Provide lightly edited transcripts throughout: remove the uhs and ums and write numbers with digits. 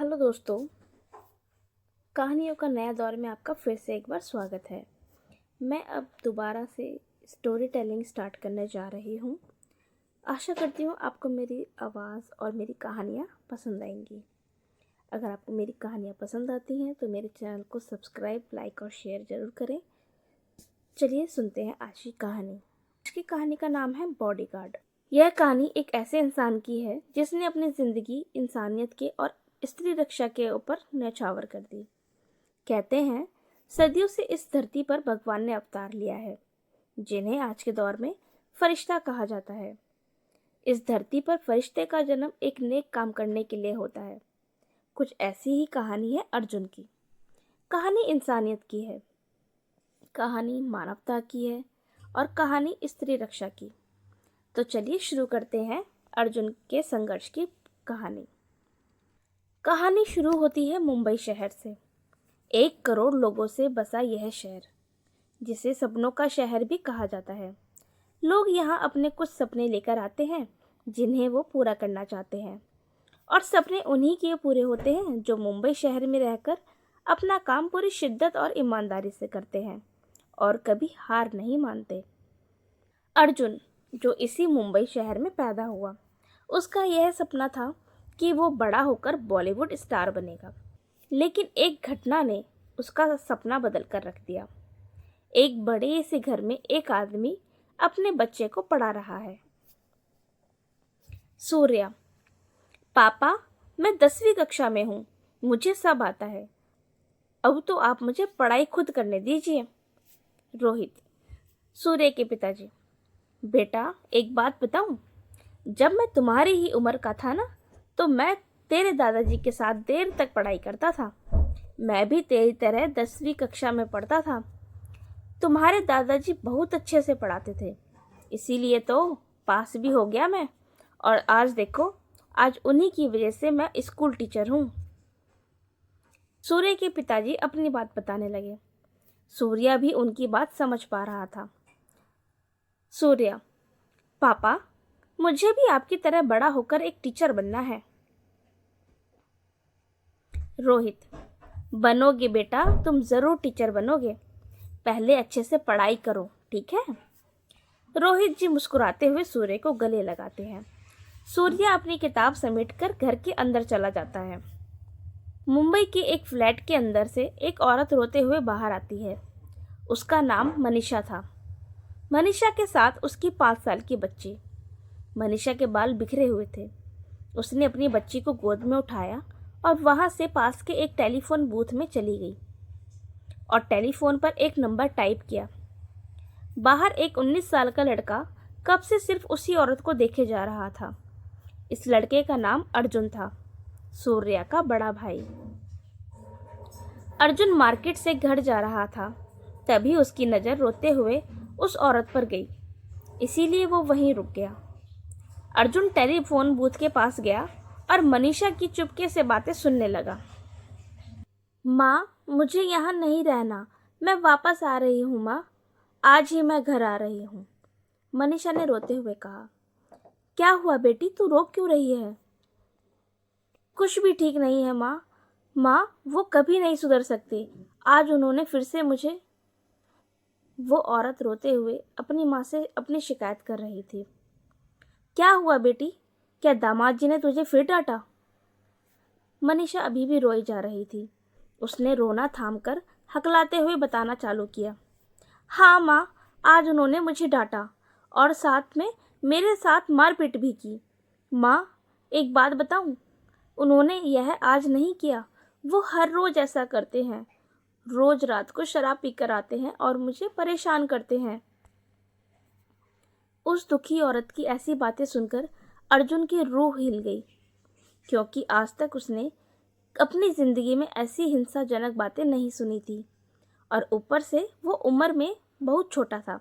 Hello दोस्तों, कहानियों का नया दौर में आपका फिर से एक बार स्वागत है। मैं अब दोबारा से स्टोरी टेलिंग स्टार्ट करने जा रही हूँ। आशा करती हूँ आपको मेरी आवाज़ और मेरी कहानियाँ पसंद आएंगी। अगर आपको मेरी कहानियाँ पसंद आती हैं तो मेरे चैनल को सब्सक्राइब, लाइक और शेयर ज़रूर करें। चलिए सुनते हैं आज की कहानी। आज की कहानी का नाम है बॉडीगार्ड। यह कहानी एक ऐसे इंसान की है जिसने अपनी ज़िंदगी इंसानियत के और स्त्री रक्षा के ऊपर न्यौछावर कर दी। कहते हैं सदियों से इस धरती पर भगवान ने अवतार लिया है, जिन्हें आज के दौर में फरिश्ता कहा जाता है। इस धरती पर फरिश्ते का जन्म एक नेक काम करने के लिए होता है। कुछ ऐसी ही कहानी है अर्जुन की। कहानी इंसानियत की है, कहानी मानवता की है और कहानी स्त्री रक्षा की। तो चलिए शुरू करते हैं अर्जुन के संघर्ष की कहानी। कहानी शुरू होती है मुंबई शहर से। 1 करोड़ लोगों से बसा यह शहर, जिसे सपनों का शहर भी कहा जाता है। लोग यहाँ अपने कुछ सपने लेकर आते हैं जिन्हें वो पूरा करना चाहते हैं, और सपने उन्हीं के पूरे होते हैं जो मुंबई शहर में रहकर अपना काम पूरी शिद्दत और ईमानदारी से करते हैं और कभी हार नहीं मानते। अर्जुन, जो इसी मुंबई शहर में पैदा हुआ, उसका यह सपना था कि वो बड़ा होकर बॉलीवुड स्टार बनेगा। लेकिन एक घटना ने उसका सपना बदल कर रख दिया। एक बड़े से घर में एक आदमी अपने बच्चे को पढ़ा रहा है। सूर्या, पापा, मैं 10वीं कक्षा में हूँ, मुझे सब आता है। अब तो आप मुझे पढ़ाई खुद करने दीजिए। रोहित, सूर्य के पिताजी, बेटा एक बात बताऊं, जब मैं तुम्हारी ही उम्र का था ना, तो मैं तेरे दादाजी के साथ देर तक पढ़ाई करता था। मैं भी तेरी तरह 10वीं कक्षा में पढ़ता था। तुम्हारे दादाजी बहुत अच्छे से पढ़ाते थे, इसीलिए तो पास भी हो गया मैं। और आज देखो, आज उन्हीं की वजह से मैं स्कूल टीचर हूँ। सूर्य के पिताजी अपनी बात बताने लगे। सूर्या भी उनकी बात समझ पा रहा था। सूर्या, पापा, मुझे भी आपकी तरह बड़ा होकर एक टीचर बनना है। रोहित, बनोगे बेटा, तुम जरूर टीचर बनोगे। पहले अच्छे से पढ़ाई करो, ठीक है। रोहित जी मुस्कुराते हुए सूर्य को गले लगाते हैं। सूर्य अपनी किताब समेटकर घर के अंदर चला जाता है। मुंबई के एक फ्लैट के अंदर से एक औरत रोते हुए बाहर आती है। उसका नाम मनीषा था। मनीषा के साथ उसकी 5 साल की बच्ची। मनीषा के बाल बिखरे हुए थे। उसने अपनी बच्ची को गोद में उठाया और वहां से पास के एक टेलीफोन बूथ में चली गई और टेलीफोन पर एक नंबर टाइप किया। बाहर एक 19 साल का लड़का कब से सिर्फ उसी औरत को देखे जा रहा था। इस लड़के का नाम अर्जुन था, सूर्या का बड़ा भाई। अर्जुन मार्केट से घर जा रहा था, तभी उसकी नज़र रोते हुए उस औरत पर गई, इसीलिए वो वहीं रुक गया। अर्जुन टेलीफोन बूथ के पास गया और मनीषा की चुपके से बातें सुनने लगा। माँ, मुझे यहाँ नहीं रहना, मैं वापस आ रही हूँ माँ, आज ही मैं घर आ रही हूँ। मनीषा ने रोते हुए कहा। क्या हुआ बेटी, तू रो क्यों रही है? कुछ भी ठीक नहीं है माँ। माँ, वो कभी नहीं सुधर सकती, आज उन्होंने फिर से मुझे। वो औरत रोते हुए अपनी माँ से अपनी शिकायत कर रही थी। क्या हुआ बेटी, क्या दामाद जी ने तुझे फिर डांटा? मनीषा अभी भी रोई जा रही थी। उसने रोना थामकर हकलाते हुए बताना चालू किया। हाँ माँ, आज उन्होंने मुझे डांटा और साथ में मेरे साथ मारपीट भी की। माँ, एक बात बताऊँ, उन्होंने यह आज नहीं किया, वो हर रोज ऐसा करते हैं। रोज रात को शराब पीकर आते हैं और मुझे परेशान करते हैं। उस दुखी औरत की ऐसी बातें सुनकर अर्जुन की रूह हिल गई, क्योंकि आज तक उसने अपनी जिंदगी में ऐसी हिंसाजनक बातें नहीं सुनी थी, और ऊपर से वो उम्र में बहुत छोटा था।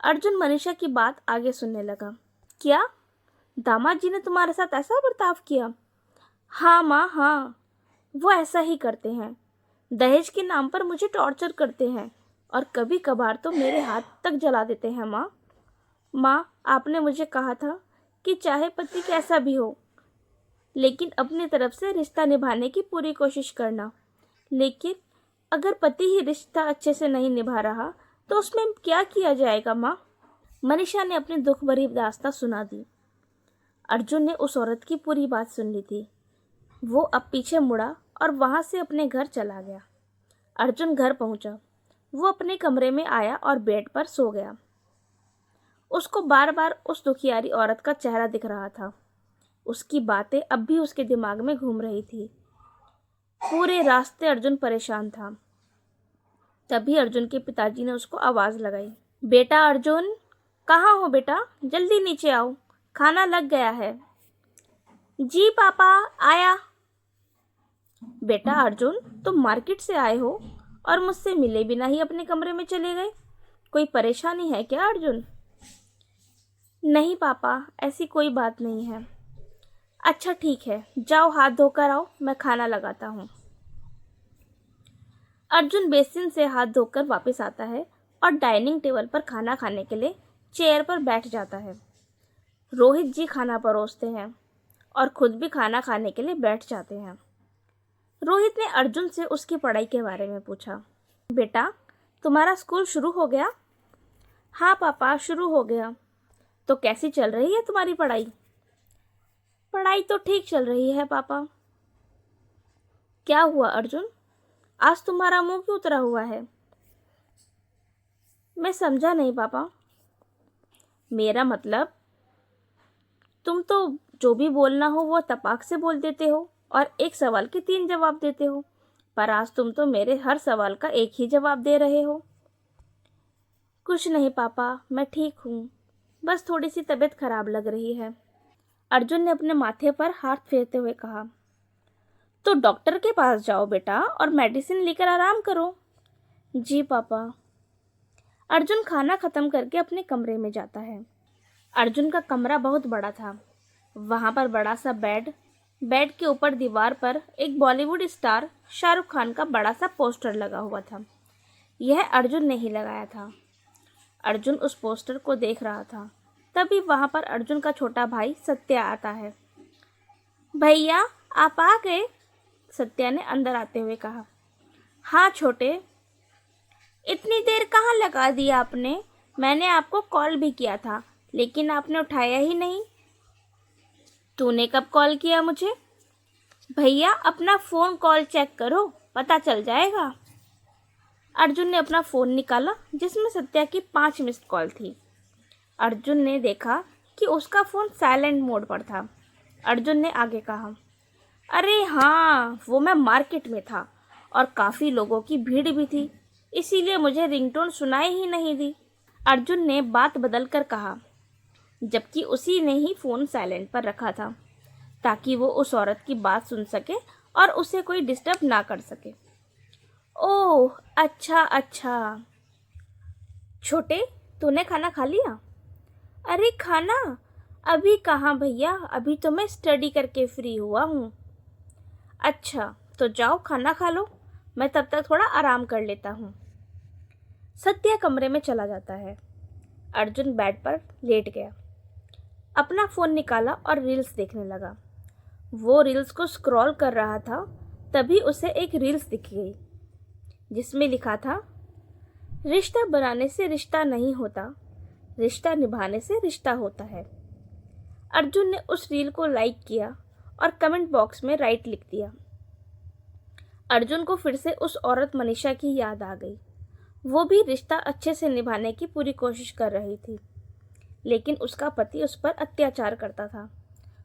अर्जुन मनीषा की बात आगे सुनने लगा। क्या दामाद जी ने तुम्हारे साथ ऐसा बर्ताव किया? हाँ माँ, हाँ, वो ऐसा ही करते हैं। दहेज के नाम पर मुझे टॉर्चर करते हैं और कभी कभार तो मेरे हाथ तक जला देते हैं माँ। माँ, आपने मुझे कहा था कि चाहे पति कैसा भी हो, लेकिन अपनी तरफ से रिश्ता निभाने की पूरी कोशिश करना। लेकिन अगर पति ही रिश्ता अच्छे से नहीं निभा रहा तो उसमें क्या किया जाएगा माँ? मनीषा ने अपनी दुख भरी दास्तां सुना दी। अर्जुन ने उस औरत की पूरी बात सुन ली थी। वो अब पीछे मुड़ा और वहां से अपने घर चला गया। अर्जुन घर पहुंचा। वो अपने कमरे में आया और बेड पर सो गया। उसको बार बार उस दुखियारी औरत का चेहरा दिख रहा था। उसकी बातें अब भी उसके दिमाग में घूम रही थी। पूरे रास्ते अर्जुन परेशान था। तभी अर्जुन के पिताजी ने उसको आवाज लगाई, बेटा अर्जुन, कहाँ हो बेटा? जल्दी नीचे आओ, खाना लग गया है। जी पापा, आया। बेटा अर्जुन, तुम मार्केट से आए हो और मुझसे मिले बिना ही अपने कमरे में चले गए। कोई परेशानी है क्या अर्जुन? नहीं पापा, ऐसी कोई बात नहीं है। अच्छा ठीक है, जाओ हाथ धोकर आओ, मैं खाना लगाता हूँ। अर्जुन बेसिन से हाथ धोकर वापस आता है और डाइनिंग टेबल पर खाना खाने के लिए चेयर पर बैठ जाता है। रोहित जी खाना परोसते हैं और खुद भी खाना खाने के लिए बैठ जाते हैं। रोहित ने अर्जुन से उसकी पढ़ाई के बारे में पूछा। बेटा, तुम्हारा स्कूल शुरू हो गया? हाँ पापा, शुरू हो गया। तो कैसी चल रही है तुम्हारी पढ़ाई? पढ़ाई तो ठीक चल रही है पापा। क्या हुआ अर्जुन, आज तुम्हारा मुंह क्यों उतरा हुआ है? मैं समझा नहीं पापा। मेरा मतलब, तुम तो जो भी बोलना हो वो तपाक से बोल देते हो और एक सवाल के 3 जवाब देते हो, पर आज तुम तो मेरे हर सवाल का एक ही जवाब दे रहे हो। कुछ नहीं पापा, मैं ठीक हूँ, बस थोड़ी सी तबीयत खराब लग रही है। अर्जुन ने अपने माथे पर हाथ फेरते हुए कहा। तो डॉक्टर के पास जाओ बेटा और मेडिसिन लेकर आराम करो। जी पापा। अर्जुन खाना खत्म करके अपने कमरे में जाता है। अर्जुन का कमरा बहुत बड़ा था। वहां पर बड़ा सा बेड के ऊपर दीवार पर एक बॉलीवुड स्टार शाहरुख खान का बड़ा सा पोस्टर लगा हुआ था। यह अर्जुन ने ही लगाया था। अर्जुन उस पोस्टर को देख रहा था। तभी वहां पर अर्जुन का छोटा भाई सत्या आता है। भैया, आप आ गए? सत्या ने अंदर आते हुए कहा। हाँ छोटे, इतनी देर कहाँ लगा दिया आपने? मैंने आपको कॉल भी किया था लेकिन आपने उठाया ही नहीं। तूने कब कॉल किया मुझे? भैया, अपना फ़ोन कॉल चेक करो, पता चल जाएगा। अर्जुन ने अपना फ़ोन निकाला जिसमें सत्या की 5 मिस्ड कॉल थी। अर्जुन ने देखा कि उसका फ़ोन साइलेंट मोड पर था। अर्जुन ने आगे कहा, अरे हाँ, वो मैं मार्केट में था और काफ़ी लोगों की भीड़ भी थी, इसीलिए मुझे रिंगटोन सुनाई ही नहीं दी। अर्जुन ने बात बदल कर कहा, जबकि उसी ने ही फ़ोन साइलेंट पर रखा था ताकि वो उस औरत की बात सुन सके और उसे कोई डिस्टर्ब ना कर सके। ओह अच्छा अच्छा। छोटे, तूने खाना खा लिया? अरे खाना अभी कहाँ भैया, अभी तो मैं स्टडी करके फ्री हुआ हूँ। अच्छा, तो जाओ खाना खा लो, मैं तब तक थोड़ा आराम कर लेता हूँ। सत्या कमरे में चला जाता है। अर्जुन बेड पर लेट गया, अपना फ़ोन निकाला और रील्स देखने लगा। वो रील्स को स्क्रॉल कर रहा था, तभी उसे एक रील्स दिख गई जिसमें लिखा था, रिश्ता बनाने से रिश्ता नहीं होता, रिश्ता निभाने से रिश्ता होता है। अर्जुन ने उस रील को लाइक किया और कमेंट बॉक्स में राइट लिख दिया। अर्जुन को फिर से उस औरत मनीषा की याद आ गई। वो भी रिश्ता अच्छे से निभाने की पूरी कोशिश कर रही थी, लेकिन उसका पति उस पर अत्याचार करता था,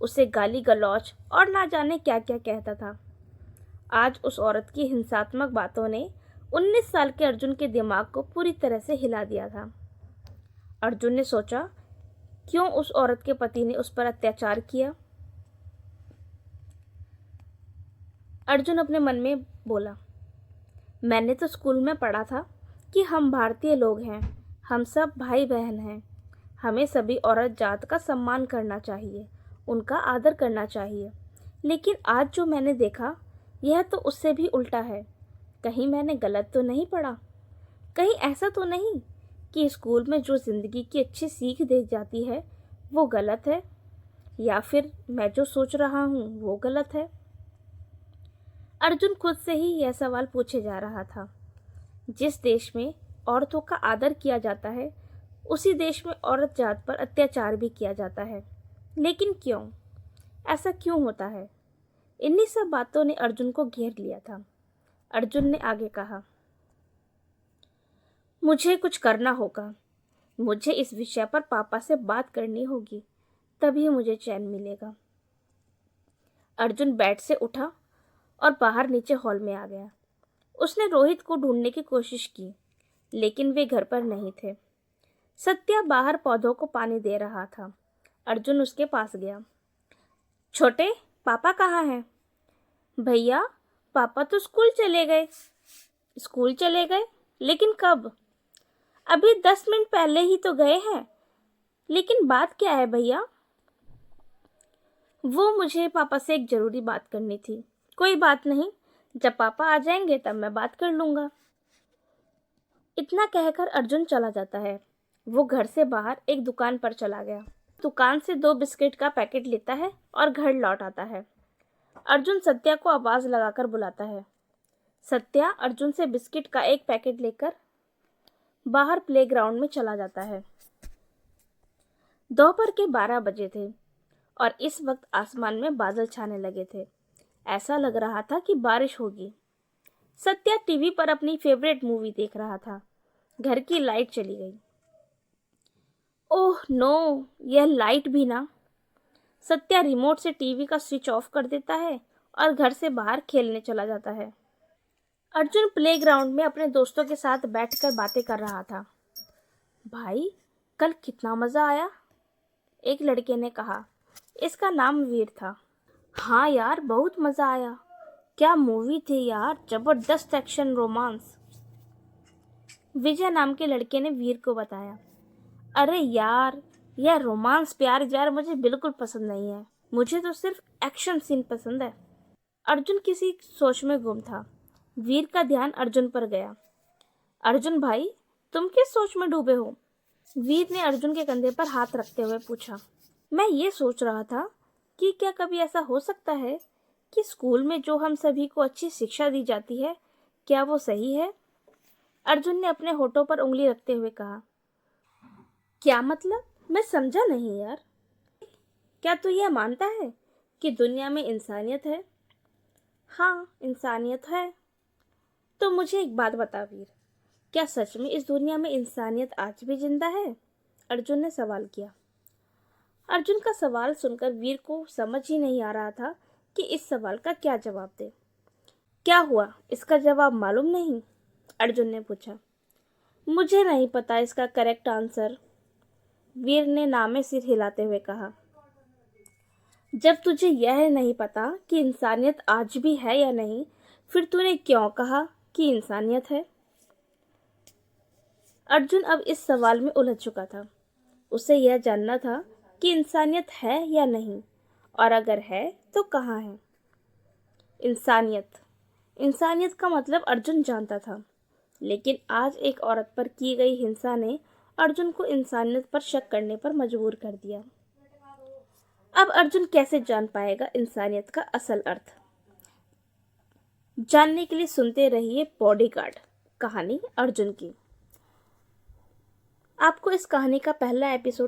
उसे गाली गलौज और ना जाने क्या क्या कहता था। आज उस औरत की हिंसात्मक बातों ने 19 साल के अर्जुन के दिमाग को पूरी तरह से हिला दिया था। अर्जुन ने सोचा, क्यों उस औरत के पति ने उस पर अत्याचार किया? अर्जुन अपने मन में बोला, मैंने तो स्कूल में पढ़ा था कि हम भारतीय लोग हैं, हम सब भाई बहन हैं, हमें सभी औरत जात का सम्मान करना चाहिए, उनका आदर करना चाहिए। लेकिन आज जो मैंने देखा, यह तो उससे भी उल्टा है। कहीं मैंने गलत तो नहीं पढ़ा? कहीं ऐसा तो नहीं कि स्कूल में जो ज़िंदगी की अच्छी सीख दी जाती है वो गलत है? या फिर मैं जो सोच रहा हूँ वो गलत है? अर्जुन खुद से ही यह सवाल पूछे जा रहा था। जिस देश में औरतों का आदर किया जाता है, उसी देश में औरत जात पर अत्याचार भी किया जाता है। लेकिन क्यों? ऐसा क्यों होता है? इन्हीं सब बातों ने अर्जुन को घेर लिया था। अर्जुन ने आगे कहा, मुझे कुछ करना होगा। मुझे इस विषय पर पापा से बात करनी होगी, तभी मुझे चैन मिलेगा। अर्जुन बेड से उठा और बाहर नीचे हॉल में आ गया। उसने रोहित को ढूंढने की कोशिश की, लेकिन वे घर पर नहीं थे। सत्या बाहर पौधों को पानी दे रहा था। अर्जुन उसके पास गया। छोटे, पापा कहाँ हैं? भैया, पापा तो स्कूल चले गए। स्कूल चले गए? लेकिन कब? अभी 10 मिनट पहले ही तो गए हैं। लेकिन बात क्या है भैया? वो मुझे पापा से एक जरूरी बात करनी थी। कोई बात नहीं, जब पापा आ जाएंगे तब मैं बात कर लूंगा। इतना कहकर अर्जुन चला जाता है। वो घर से बाहर एक दुकान पर चला गया। दुकान से 2 बिस्किट का पैकेट लेता है और घर लौट आता है। अर्जुन सत्या को आवाज लगाकर बुलाता है। सत्या अर्जुन से बिस्किट का एक पैकेट लेकर बाहर प्लेग्राउंड में चला जाता है। दोपहर के 12 बजे थे और इस वक्त आसमान में बादल छाने लगे थे। ऐसा लग रहा था कि बारिश होगी। सत्या टीवी पर अपनी फेवरेट मूवी देख रहा था। घर की लाइट चली गई। ओह नो, यह लाइट भी ना। सत्या रिमोट से टीवी का स्विच ऑफ कर देता है और घर से बाहर खेलने चला जाता है। अर्जुन प्लेग्राउंड में अपने दोस्तों के साथ बैठकर बातें कर रहा था। भाई, कल कितना मजा आया, एक लड़के ने कहा। इसका नाम वीर था। हाँ यार, बहुत मजा आया। क्या मूवी थी यार, जबरदस्त एक्शन रोमांस, विजय नाम के लड़के ने वीर को बताया। अरे यार, यह रोमांस प्यार व्यार मुझे बिल्कुल पसंद नहीं है। मुझे तो सिर्फ एक्शन सीन पसंद है। अर्जुन किसी सोच में गुम था। वीर का ध्यान अर्जुन पर गया। अर्जुन भाई, तुम किस सोच में डूबे हो? वीर ने अर्जुन के कंधे पर हाथ रखते हुए पूछा। मैं ये सोच रहा था कि क्या कभी ऐसा हो सकता है कि स्कूल में जो हम सभी को अच्छी शिक्षा दी जाती है, क्या वो सही है? अर्जुन ने अपने होठों पर उंगली रखते हुए कहा। क्या मतलब? मैं समझा नहीं यार। क्या तू यह मानता है कि दुनिया में इंसानियत है? हाँ, इंसानियत है। तो मुझे एक बात बता वीर, क्या सच में इस दुनिया में इंसानियत आज भी जिंदा है? अर्जुन ने सवाल किया। अर्जुन का सवाल सुनकर वीर को समझ ही नहीं आ रहा था कि इस सवाल का क्या जवाब दे। क्या हुआ, इसका जवाब मालूम नहीं? अर्जुन ने पूछा। मुझे नहीं पता इसका करेक्ट आंसर, वीर ने नामे सिर हिलाते हुए कहा। जब तुझे यह नहीं पता कि इंसानियत आज भी है या नहीं, फिर तूने क्यों कहा कि इंसानियत है? अर्जुन अब इस सवाल में उलझ चुका था। उसे यह जानना था कि इंसानियत है या नहीं, और अगर है तो कहाँ है। इंसानियत, इंसानियत का मतलब अर्जुन जानता था, लेकिन आज एक औरत पर की गई हिंसा ने अर्जुन को इंसानियत पर शक करने पर मजबूर कर दिया। अब अर्जुन कैसे जान पाएगा इंसानियत का असल अर्थ? जानने के लिए सुनते रहिए बॉडीगार्ड, कहानी अर्जुन की। आपको इस कहानी का पहला एपिसोड